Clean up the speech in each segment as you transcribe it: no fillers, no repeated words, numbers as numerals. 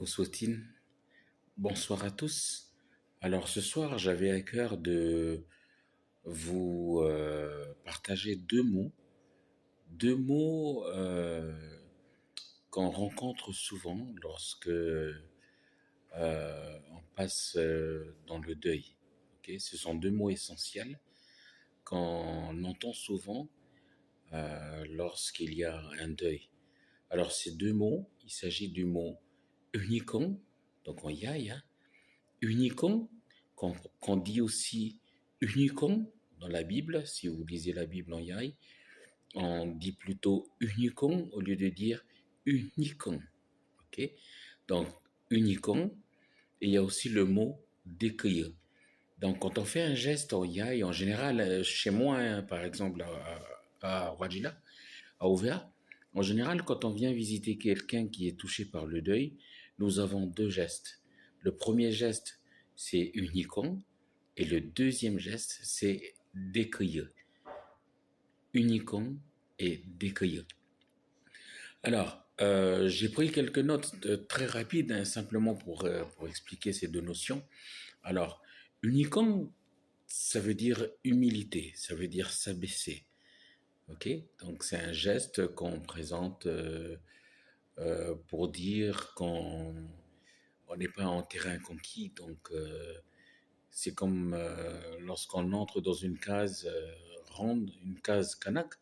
Oswatine, bonsoir à tous. Alors ce soir, j'avais à cœur de vous partager deux mots qu'on rencontre souvent lorsque on passe dans le deuil. Ok, ce sont deux mots essentiels qu'on entend souvent lorsqu'il y a un deuil. Alors ces deux mots, il s'agit du mot unicum, donc en yaï, hein, unicum, qu'on dit aussi unicum dans la Bible. Si vous lisez la Bible en Yai, on dit plutôt unicum au lieu de dire unicum. Ok? Donc, unicum, et il y a aussi le mot décueillir. Donc, quand on fait un geste en Yai, en général, chez moi, hein, par exemple, à Wajila, à Ouvéa, en général, quand on vient visiter quelqu'un qui est touché par le deuil, nous avons deux gestes. Le premier geste, c'est unicum, et le deuxième geste, c'est décueillir. Unicum et décueillir. Alors, j'ai pris quelques notes très rapides, hein, simplement pour expliquer ces deux notions. Alors, unicum, ça veut dire humilité, ça veut dire s'abaisser. Ok? Donc, c'est un geste qu'on présente pour dire qu'on on n'est pas en terrain conquis. Donc, c'est comme lorsqu'on entre dans une case ronde, une case kanak,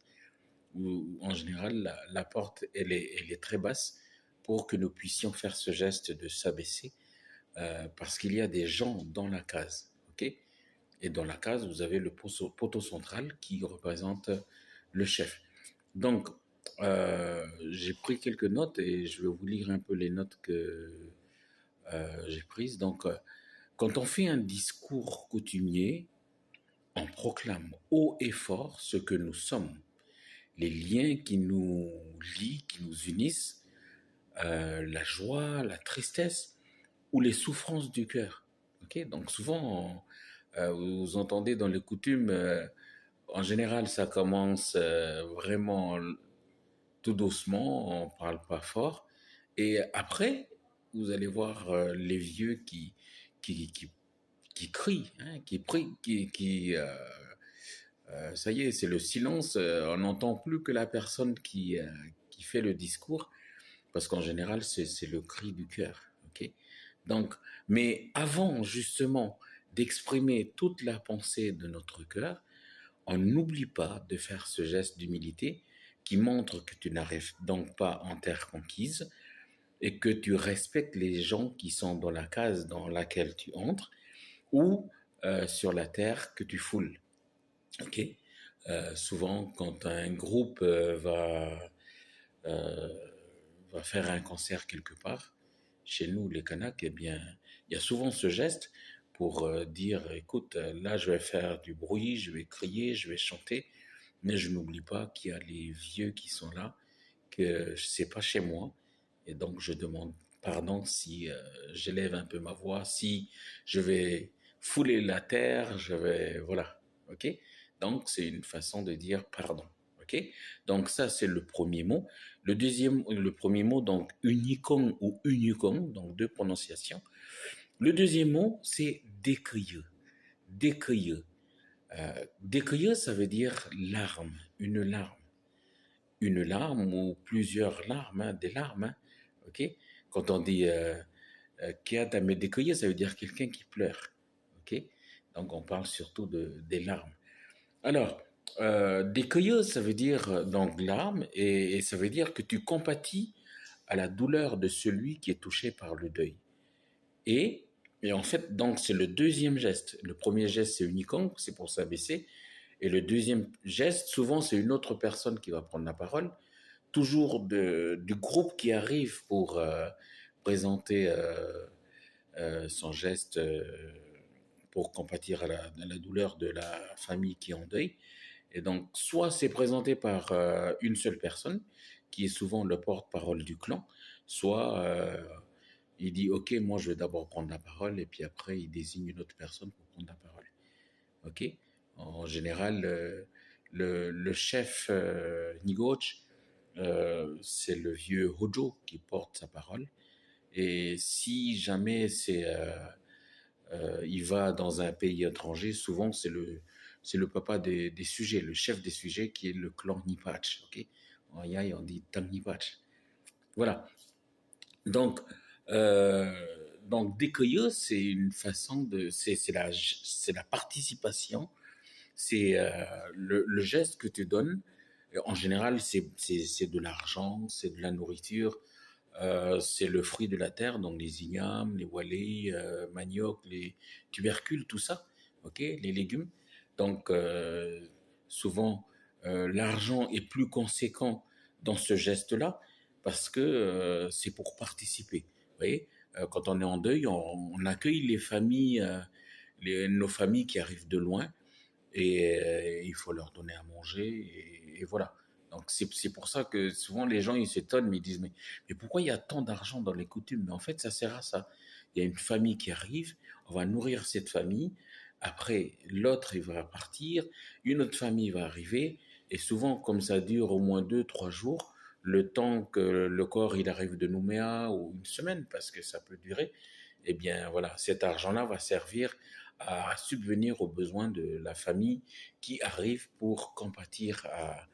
où en général la porte elle est très basse pour que nous puissions faire ce geste de s'abaisser parce qu'il y a des gens dans la case. Ok. Et dans la case, vous avez le poteau central qui représente le chef. Donc, j'ai pris quelques notes et je vais vous lire un peu les notes que j'ai prises. Donc, quand on fait un discours coutumier, on proclame haut et fort ce que nous sommes, les liens qui nous lient, qui nous unissent, la joie, la tristesse ou les souffrances du cœur. Ok. Donc souvent, vous entendez dans les coutumes, en général, ça commence vraiment tout doucement, on ne parle pas fort. Et après, vous allez voir les vieux qui, qui, qui crient, hein, qui prient, ça y est, c'est le silence. On n'entend plus que la personne qui fait le discours, parce qu'en général, c'est le cri du cœur. Ok. Donc, mais avant justement d'exprimer toute la pensée de notre cœur, on n'oublie pas de faire ce geste d'humilité qui montre que tu n'arrives donc pas en terre conquise et que tu respectes les gens qui sont dans la case dans laquelle tu entres ou sur la terre que tu foules. Ok. Souvent, quand un groupe euh, va faire un concert quelque part, chez nous, les Kanaks, eh bien, il y a souvent ce geste pour dire, écoute, là, je vais faire du bruit, je vais crier, je vais chanter, mais je n'oublie pas qu'il y a les vieux qui sont là, que c'est pas chez moi, et donc je demande pardon si j'élève un peu ma voix, si je vais fouler la terre, je vais, voilà, ok. Donc c'est une façon de dire pardon, ok. Donc ça c'est le premier mot. Le premier mot donc unicum ou unicum, donc deux prononciations. Le deuxième mot c'est décrieux, décrieux. Décrieux ça veut dire larme, une larme ou plusieurs larmes, hein, des larmes, hein, ok. Quand on dit Kiata me décueillir, ça veut dire quelqu'un qui pleure, ok. Donc on parle surtout des larmes. Alors, décueillir, ça veut dire donc larmes et ça veut dire que tu compatis à la douleur de celui qui est touché par le deuil. Et, et en fait, donc c'est le deuxième geste. Le premier geste, c'est uniquement, c'est pour s'abaisser. Et le deuxième geste, souvent, c'est une autre personne qui va prendre la parole toujours du groupe qui arrive pour présenter son geste pour compatir à la douleur de la famille qui est en deuil. Et donc, soit c'est présenté par une seule personne, qui est souvent le porte-parole du clan, soit il dit, OK, moi je vais d'abord prendre la parole, et puis après il désigne une autre personne pour prendre la parole. OK. En général, le chef Nigoch, c'est le vieux Hojo qui porte sa parole. Et si jamais il va dans un pays étranger, souvent c'est le papa des sujets, le chef des sujets qui est le clan Nipach. Ok, en Yai on dit Tang Nipach. Voilà. Donc, euh, donc décueilleux, c'est une façon de, c'est la participation, c'est le geste que tu donnes. En général, c'est de l'argent, c'est de la nourriture, c'est le fruit de la terre, donc les ignames, les walais, manioc, les tubercules, tout ça, ok, les légumes. Donc, souvent, l'argent est plus conséquent dans ce geste-là parce que c'est pour participer. Vous voyez, quand on est en deuil, on accueille les familles, nos familles qui arrivent de loin et il faut leur donner à manger et voilà. Donc c'est pour ça que souvent les gens ils s'étonnent mais ils disent mais pourquoi il y a tant d'argent dans les coutumes? Mais en fait ça sert à ça. Il y a une famille qui arrive, on va nourrir cette famille. Après l'autre il va partir, une autre famille va arriver et souvent comme ça dure au moins 2, 3 jours, le temps que le corps il arrive de Nouméa ou une semaine parce que ça peut durer, eh bien voilà, cet argent-là va servir à subvenir aux besoins de la famille qui arrive pour compatir à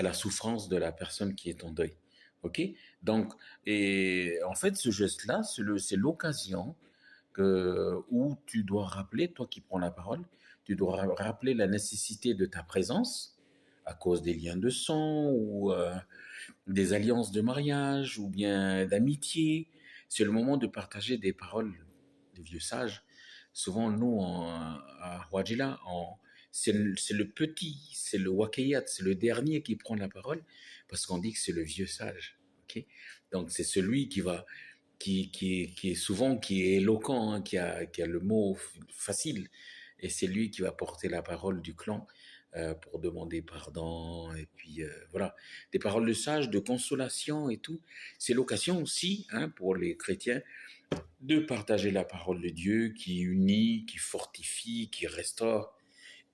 la souffrance de la personne qui est en deuil. Ok. Donc, et en fait, ce geste-là, c'est l'occasion où tu dois rappeler, toi qui prends la parole, tu dois rappeler la nécessité de ta présence à cause des liens de sang ou des alliances de mariage ou bien d'amitié. C'est le moment de partager des paroles des vieux sages. Souvent, nous, à Wajila, c'est le petit, c'est le wakeyat, c'est le dernier qui prend la parole parce qu'on dit que c'est le vieux sage. Okay. Donc, c'est celui qui est souvent qui est éloquent, hein, qui a le mot facile, et c'est lui qui va porter la parole du clan pour demander pardon, et puis voilà, des paroles de sage, de consolation et tout. C'est l'occasion aussi, hein, pour les chrétiens de partager la parole de Dieu qui unit, qui fortifie, qui restaure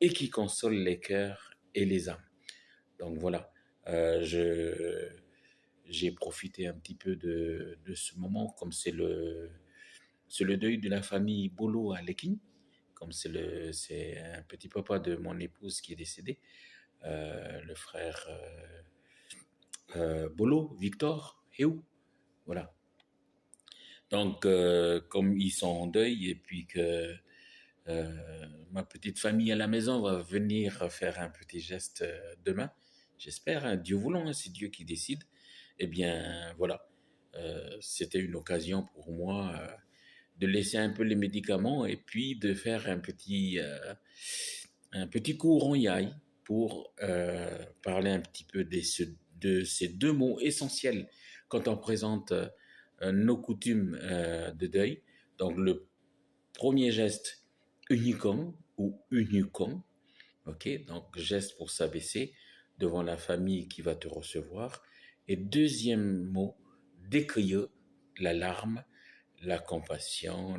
et qui console les cœurs et les âmes. Donc voilà, j'ai profité un petit peu de ce moment, comme c'est le deuil de la famille Bolo à Lekin, comme c'est un petit papa de mon épouse qui est décédé, le frère Bolo, Victor, et où, voilà. Donc, comme ils sont en deuil et puis que ma petite famille à la maison va venir faire un petit geste demain, j'espère, hein, Dieu voulant, hein, c'est Dieu qui décide, eh bien, voilà. C'était une occasion pour moi de laisser un peu les médicaments et puis de faire un petit cours en yai pour parler un petit peu de ces deux mots essentiels quand on présente nos coutumes de deuil. Donc le premier geste, unicum ou unicum, ok, donc geste pour s'abaisser devant la famille qui va te recevoir. Et deuxième mot, décrieux, la larme, la compassion,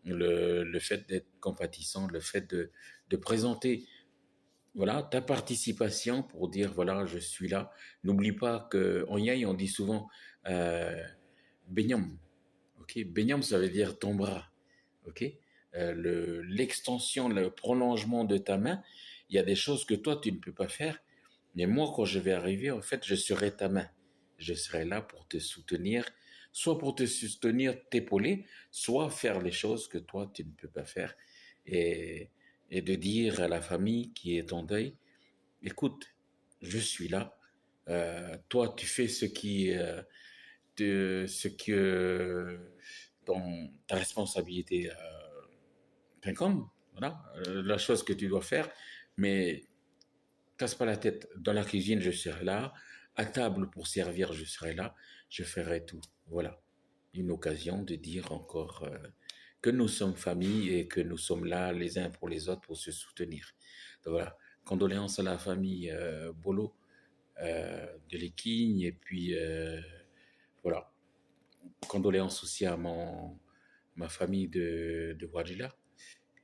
le fait d'être compatissant, le fait de présenter voilà, ta participation pour dire voilà, je suis là. N'oublie pas qu'en Yai, on dit souvent Benyam. Ok, Benyam, ça veut dire ton bras. Ok, l'extension, le prolongement de ta main, il y a des choses que toi, tu ne peux pas faire. Mais moi, quand je vais arriver, en fait, je serai ta main. Je serai là pour te soutenir, soit pour te soutenir, t'épauler, soit faire les choses que toi, tu ne peux pas faire. Et, et de dire à la famille qui est en deuil, écoute, je suis là. Toi, tu fais ce que dans ta responsabilité t'incombe, voilà, la chose que tu dois faire, mais casse pas la tête. Dans la cuisine, je serai là. À table pour servir, je serai là. Je ferai tout. Voilà. Une occasion de dire encore que nous sommes famille et que nous sommes là les uns pour les autres pour se soutenir. Donc voilà. Condoléances à la famille Bolo de l'Équigne et puis voilà. Condoléances aussi à ma famille de Wajila,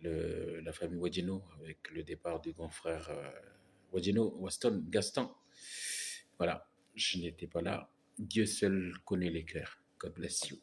la famille Wadjino, avec le départ du grand frère Wadjino, Gaston. Voilà, je n'étais pas là. Dieu seul connaît les cœurs. God bless you.